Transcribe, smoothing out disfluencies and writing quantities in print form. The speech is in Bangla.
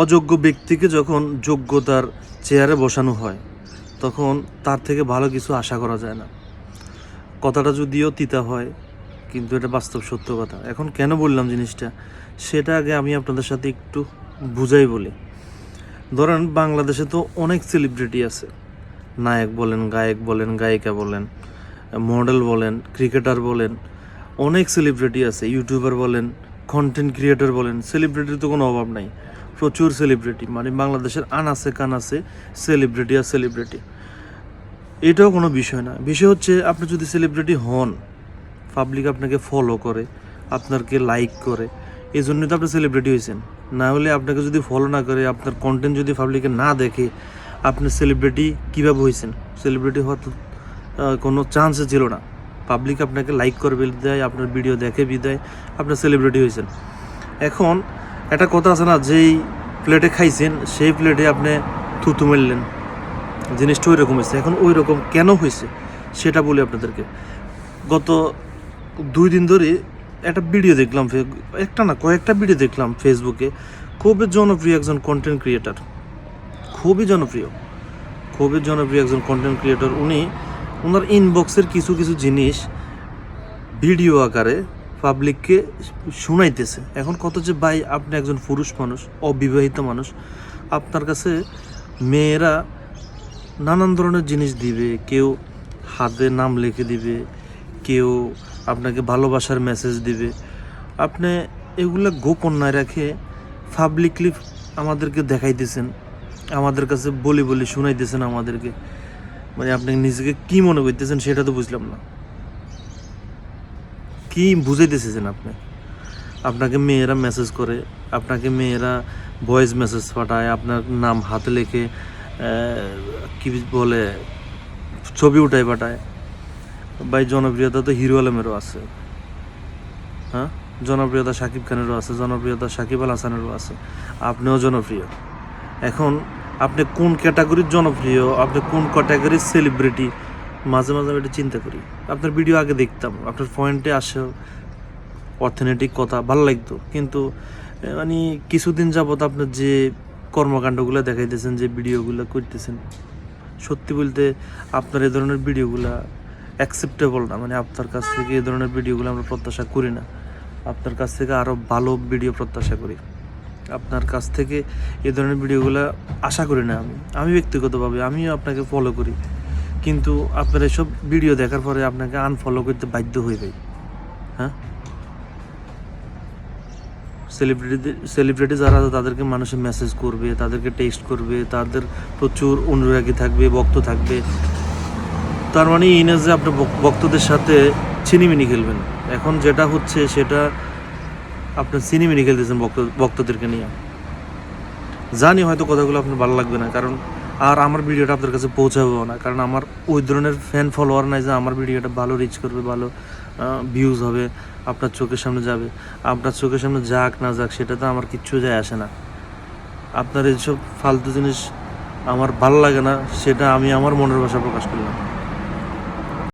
অযোগ্য ব্যক্তিকে যখন যোগ্যতার চেয়ারে বসানো হয় তখন তার থেকে ভালো কিছু আশা করা যায় না। কথাটা যদিও তিতা হয়, কিন্তু এটা বাস্তব সত্য কথা। এখন কেন বললাম জিনিসটা, সেটা আগে আমি আপনাদের সাথে একটু বুঝাই বলি। ধরেন বাংলাদেশে তো অনেক সেলিব্রিটি আছে, নায়ক বলেন, গায়ক বলেন, গায়িকা বলেন, মডেল বলেন, ক্রিকেটার বলেন, অনেক সেলিব্রিটি আছে, ইউটিউবার বলেন, কন্টেন্ট ক্রিয়েটর বলেন। সেলিব্রিটির তো কোনো অভাব নাই, প্রচুর সেলিব্রিটি। মানে বাংলাদেশের আনাচে কানাচে সেলিব্রিটি আর সেলিব্রিটি। এটাও কোনো বিষয় না। বিষয় হচ্ছে আপনি যদি সেলিব্রিটি হন, পাবলিক আপনাকে ফলো করে, আপনাকে লাইক করে, এই জন্যই তো আপনি সেলিব্রিটি হয়েছেন। না হলে আপনাকে যদি ফলো না করে, আপনার কন্টেন্ট যদি পাবলিকে না দেখে, আপনি সেলিব্রিটি কীভাবে হয়েছেন? সেলিব্রিটি হওয়ার তো কোনো চান্সই ছিল না। পাবলিক আপনাকে লাইক করে বিদায়, আপনার ভিডিও দেখে বিদায় আপনার সেলিব্রিটি হয়েছেন। এখন একটা কথা আছে না, যেই প্লেটে খাইছেন সেই প্লেটে আপনি থুতু মারলেন, জিনিসটা ওই রকম হয়েছে। এখন ওই রকম কেন হয়েছে সেটা বলি আপনাদেরকে। গত 2 দিন ধরে একটা ভিডিও দেখলাম, একটা না কয়েকটা ভিডিও দেখলাম ফেসবুকে। খুবই জনপ্রিয় একজন কন্টেন্ট ক্রিয়েটার, খুবই জনপ্রিয় একজন কন্টেন্ট ক্রিয়েটর। ওনার ইনবক্সের কিছু কিছু জিনিস ভিডিও আকারে পাবলিককে শোনাইতেছে। এখন কত যে ভাই, আপনি একজন পুরুষ মানুষ, অবিবাহিত মানুষ, আপনার কাছে মেয়েরা নানান ধরনের জিনিস দিবে, কেউ হাতে নাম লিখে দিবে, কেউ আপনাকে ভালোবাসার মেসেজ দিবে। আপনি এগুলো গোপন না রেখে পাবলিকলি আমাদেরকে দেখাইতেছেন, আমাদের কাছে বলি শোনাইতেছেন আমাদেরকে। মানে আপনি নিজেকে কি মনে করতেছেন সেটা তো বুঝলাম না। কি বুঝাইতেছেন আপনি? আপনাকে মেয়েরা মেসেজ করে, আপনাকে মেয়েরা ভয়েস মেসেজ পাঠায়, আপনার নাম হাতে লিখে কি বলে ছবি উঠায় পাঠায়। ভাই জনপ্রিয়তা তো হিরো আলমেরও আছে, হ্যাঁ, জনপ্রিয়তা শাকিব খানেরও আছে, জনপ্রিয়তা সাকিব আল হাসানেরও আছে, আপনিও জনপ্রিয়। এখন আপনি কোন ক্যাটাগরির জনপ্রিয়, আপনি কোন ক্যাটাগরির সেলিব্রিটি, মাঝে মাঝে আমি এটা চিন্তা করি। আপনার ভিডিও আগে দেখতাম, আপনার পয়েন্টে আসে অর্থনৈতিক কথা ভালো লাগতো, কিন্তু মানে কিছুদিন যাবত আপনার যে কর্মকাণ্ডগুলো দেখাইতেছেন, যে ভিডিওগুলো করতেছেন, সত্যি বলতে আপনার এই ধরনের ভিডিওগুলো অ্যাকসেপ্টেবল না। মানে আপনার কাছ থেকে এই ধরনের ভিডিওগুলো আমরা প্রত্যাশা করি না। আপনার কাছ থেকে আরও ভালো ভিডিও প্রত্যাশা করি। আপনার কাছ থেকে এই ধরনের ভিডিওগুলো আশা করি না। আমি ব্যক্তিগতভাবে আমিও আপনাকে ফলো করি, কিন্তু আপনার এসব ভিডিও দেখার পরে আপনাকে আনফলো করতে বাধ্য হয়ে যাই। হ্যাঁ, সেলিব্রিটি যারা তাদেরকে মানুষে মেসেজ করবে, তাদেরকে টেক্সট করবে, তাদের প্রচুর অনুরাগী থাকবে, ভক্ত থাকবে। তার মানে এই না যে আপনি ভক্তদের সাথে ছিনিমিনি খেলবেন। এখন যেটা হচ্ছে সেটা আপনি ছিনিমিনি খেলতেছেন ভক্তদেরকে নিয়ে। জানি হয়তো কথাগুলো আপনার ভালো লাগবে না, কারণ আর আমার ভিডিওটা আপনার কাছে পৌঁছাবেও না, কারণ আমার ওই ধরনের ফ্যান ফলোয়ার নাই যে আমার ভিডিওটা ভালো রিচ করবে, ভালো ভিউজ হবে, আপনার চোখের সামনে যাবে। আপনার চোখের সামনে যাক না যাক সেটাতে আমার কিচ্ছু যায় আসে না। আপনার এইসব ফালতু জিনিস আমার ভালো লাগে না, সেটা আমি আমার মনের ভাষা প্রকাশ করলাম।